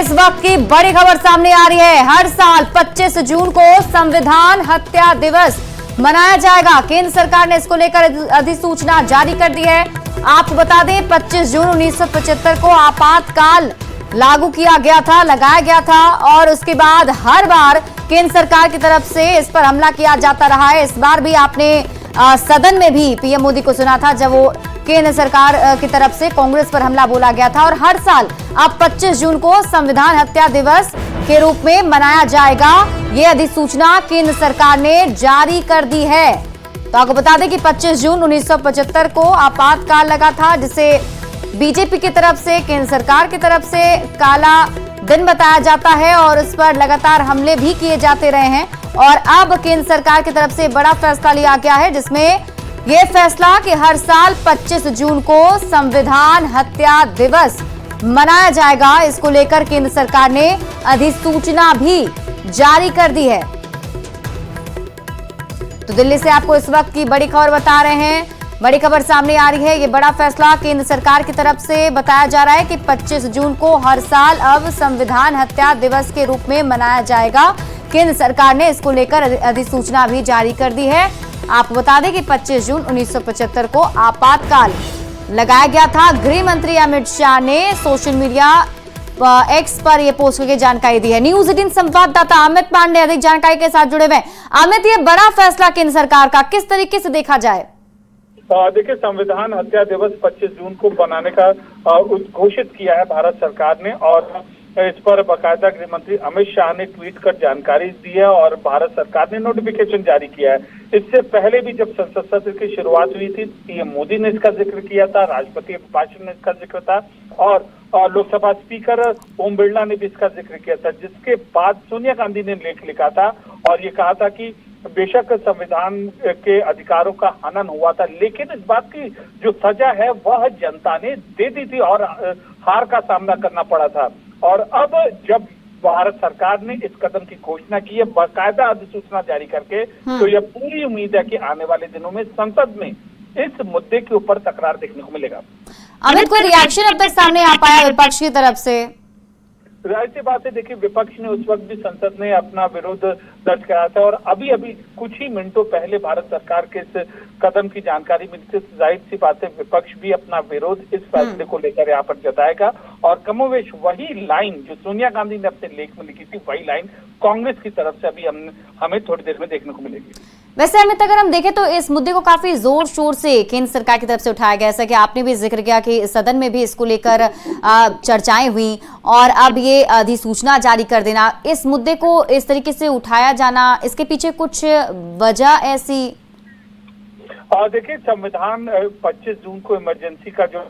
इस वक्त की बड़ी खबर सामने आ रही है। हर साल 25 जून को संविधान हत्या दिवस मनाया जाएगा। केंद्र सरकार ने इसको लेकर अधिसूचना जारी कर दी है। आपको बता दें 25 जून 1975 को आपातकाल लागू किया गया था, लगाया गया था और उसके बाद हर बार केंद्र सरकार की तरफ से इस पर हमला किया जाता रहा है। इस बार भी आपने सदन में भी पीएम मोदी को सुना था जब वो केंद्र सरकार की तरफ से कांग्रेस पर हमला बोला गया था। और हर साल अब 25 जून को संविधान हत्या दिवस के रूप में मनाया जाएगा। ये अधिसूचना केंद्र सरकार ने जारी कर दी है। तो आपको बता दें कि 25 जून 1975 को आपातकाल लगा था, जिसे बीजेपी की तरफ से, केंद्र सरकार की तरफ से काला दिन बताया जाता है और उस पर लगातार हमले भी किए जाते रहे हैं। और अब केंद्र सरकार की तरफ से बड़ा फैसला लिया गया है, जिसमें यह फैसला कि हर साल 25 जून को संविधान हत्या दिवस मनाया जाएगा। इसको लेकर केंद्र सरकार ने अधिसूचना भी जारी कर दी है। तो दिल्ली से आपको इस वक्त की बड़ी खबर बता रहे हैं। बड़ी खबर सामने आ रही है। ये बड़ा फैसला केंद्र सरकार की तरफ से बताया जा रहा है कि 25 जून को हर साल अब संविधान हत्या दिवस के रूप में मनाया जाएगा। केंद्र सरकार ने इसको लेकर अधिसूचना भी जारी कर दी है। आपको बता दें कि 25 जून 1975 को आपातकाल लगाया गया था। गृह मंत्री अमित शाह ने सोशल मीडिया एक्स पर यह पोस्ट करके जानकारी दी है। न्यूज 18 संवाददाता अमित पांडे अधिक जानकारी के साथ जुड़े हुए हैं। अमित, ये बड़ा फैसला केंद्र सरकार का किस तरीके से देखा जाए? देखिए, संविधान हत्या दिवस 25 जून को बनाने का घोषित किया है भारत सरकार ने और इस पर बाकायदा गृह मंत्री अमित शाह ने ट्वीट कर जानकारी दी है और भारत सरकार ने नोटिफिकेशन जारी किया है। इससे पहले भी जब संसद सत्र की शुरुआत हुई थी, पीएम मोदी ने इसका जिक्र किया था, राष्ट्रपति अभिभाषण में इसका जिक्र था और लोकसभा स्पीकर ओम बिरला ने भी इसका जिक्र किया था। जिसके बाद सोनिया गांधी ने लेख लिखा था और ये कहा था कि बेशक संविधान के अधिकारों का हनन हुआ था, लेकिन इस बात की जो सजा है वह जनता ने दे दी थी और हार का सामना करना पड़ा था। और अब जब भारत सरकार ने इस कदम की घोषणा की है बाकायदा अधिसूचना जारी करके, तो यह पूरी उम्मीद है कि आने वाले दिनों में संसद में इस मुद्दे के ऊपर तकरार देखने को मिलेगा। अमित, कोई रिएक्शन अब तक सामने आ पाया विपक्ष की तरफ से? जाहिर सी बात है, देखिए विपक्ष ने उस वक्त भी संसद में अपना विरोध दर्ज कराया था और अभी अभी कुछ ही मिनटों पहले भारत सरकार के इस कदम की जानकारी मिली थी। जाहिर सी बात है विपक्ष भी अपना विरोध इस फैसले को लेकर यहाँ पर जताएगा और कमोवेश वही लाइन जो सोनिया गांधी ने अपने लेख में लिखी थी, वही लाइन कांग्रेस की तरफ से अभी हमें थोड़ी देर में देखने को मिलेगी। वैसे अमित, अगर हम देखें तो इस मुद्दे को काफी जोर शोर से केंद्र सरकार की तरफ से उठाया गया, जैसा कि आपने भी जिक्र किया कि सदन में भी इसको लेकर चर्चाएं हुई और अब ये अधिसूचना जारी कर देना, इस मुद्दे को इस तरीके से उठाया जाना, इसके पीछे कुछ वजह ऐसी? देखिए, संविधान 25 जून को इमरजेंसी का जो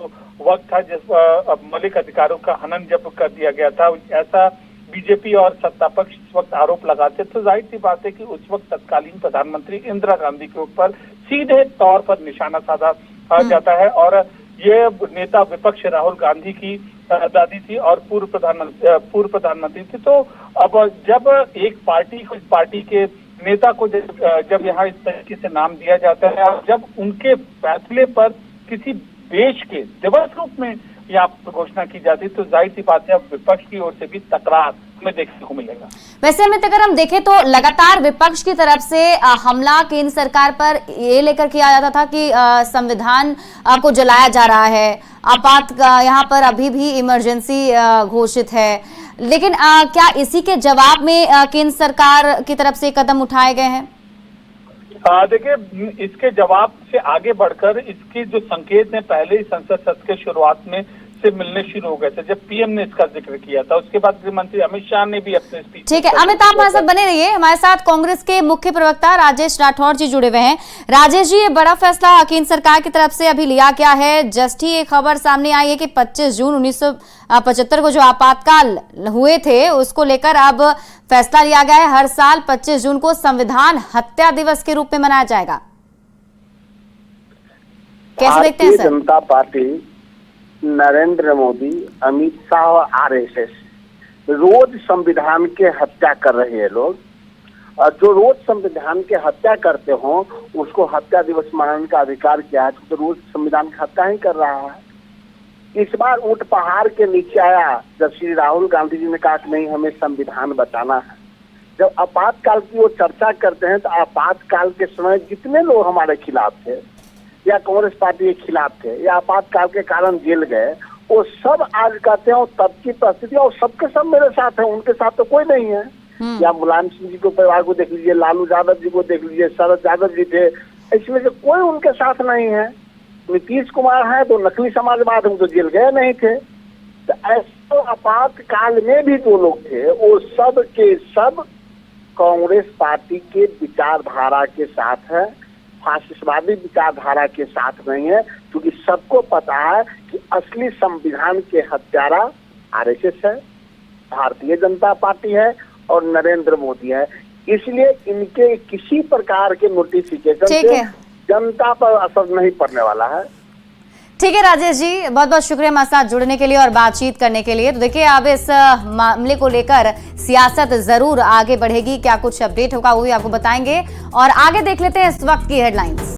वक्त था, जिस मौलिक अधिकारों का हनन जब कर दिया गया था, ऐसा बीजेपी और सत्ता पक्ष इस वक्त आरोप लगाते, तो जाहिर सी बात है कि उस वक्त तत्कालीन प्रधानमंत्री इंदिरा गांधी के ऊपर सीधे तौर पर निशाना साधा जाता है। और ये नेता विपक्ष राहुल गांधी की दादी थी और पूर्व प्रधानमंत्री थी। तो अब जब एक पार्टी के नेता को जब यहाँ इस तरीके से नाम दिया जाता है और जब उनके फैसले पर किसी देश के दिवस रूप में यहाँ घोषणा की जाती, तो जाहिर सी बात है विपक्ष की ओर से भी तकरार हमें देखने को मिलेगा। वैसे अमित, अगर हम देखें तो लगातार विपक्ष की तरफ से हमला केंद्र सरकार पर ये लेकर किया जाता था कि संविधान को जलाया जा रहा है, यहाँ पर अभी भी इमरजेंसी घोषित है, लेकिन क्या इसी के जवाब में केंद्र सरकार की तरफ से कदम उठाए गए हैं? देखिए, इसके जवाब से आगे बढ़कर इसके जो संकेत ने पहले ही संसद सत्र के शुरुआत में से मिलने शुरू हो गए थे जब पीएम ने इसका जिक्र किया था। उसके बाद गृह मंत्री अमित शाह ने भी अपने स्पीच। ठीक है अमित, आप हमारे साथ बने रहिए। हमारे साथ कांग्रेस के मुख्य प्रवक्ता राजेश राठौर जी जुड़े हुए हैं। राजेश जी, ये बड़ा फैसला केंद्र सरकार की तरफ से अभी लिया गया है। जस्ट ही एक खबर सामने आई है कि 25 जून 1975 को जो आपातकाल हुए थे उसको लेकर अब फैसला लिया गया है। हर साल 25 जून को संविधान हत्या दिवस के रूप में मनाया जाएगा। कैसे देखते हैं सर? जनता पार्टी, नरेंद्र मोदी, अमित शाह और आरएसएस रोज संविधान के हत्या कर रहे हैं लोग। और जो रोज संविधान के हत्या करते हो उसको हत्या दिवस मनाने का अधिकार क्या है? तो रोज संविधान की हत्या ही कर रहा है। इस बार ऊंट पहाड़ के नीचे आया जब श्री राहुल गांधी जी ने कहा कि नहीं, हमें संविधान बचाना है। जब आपातकाल की वो चर्चा करते हैं तो आपातकाल के समय जितने लोग हमारे खिलाफ थे या कांग्रेस पार्टी के खिलाफ थे या आपातकाल के कारण जेल गए, वो सब आज कहते हैं तब की परिस्थिति और सबके सब मेरे साथ है, उनके साथ तो कोई नहीं है। या मुलायम सिंह जी को परिवार को देख लीजिए, लालू यादव जी को देख लीजिए, शरद यादव जी थे, इसमें से कोई उनके साथ नहीं है। नीतीश कुमार है तो नकली समाजवाद, हम तो जेल गए नहीं थे। तो ऐसे आपातकाल में भी जो लोग थे वो सब के सब कांग्रेस पार्टी के विचारधारा के साथ है, फासिस्टवादी विचारधारा के साथ नहीं है, क्योंकि सबको पता है कि असली संविधान के हत्यारा आरएसएस है, भारतीय जनता पार्टी है और नरेंद्र मोदी है। इसलिए इनके किसी प्रकार के नोटिफिकेशन से जनता पर असर नहीं पड़ने वाला है। ठीक है राजेश जी, बहुत बहुत शुक्रिया हमारे साथ जुड़ने के लिए और बातचीत करने के लिए। तो देखिए अब इस मामले को लेकर सियासत जरूर आगे बढ़ेगी, क्या कुछ अपडेट होगा वो भी आपको बताएंगे। और आगे देख लेते हैं इस वक्त की हेडलाइंस।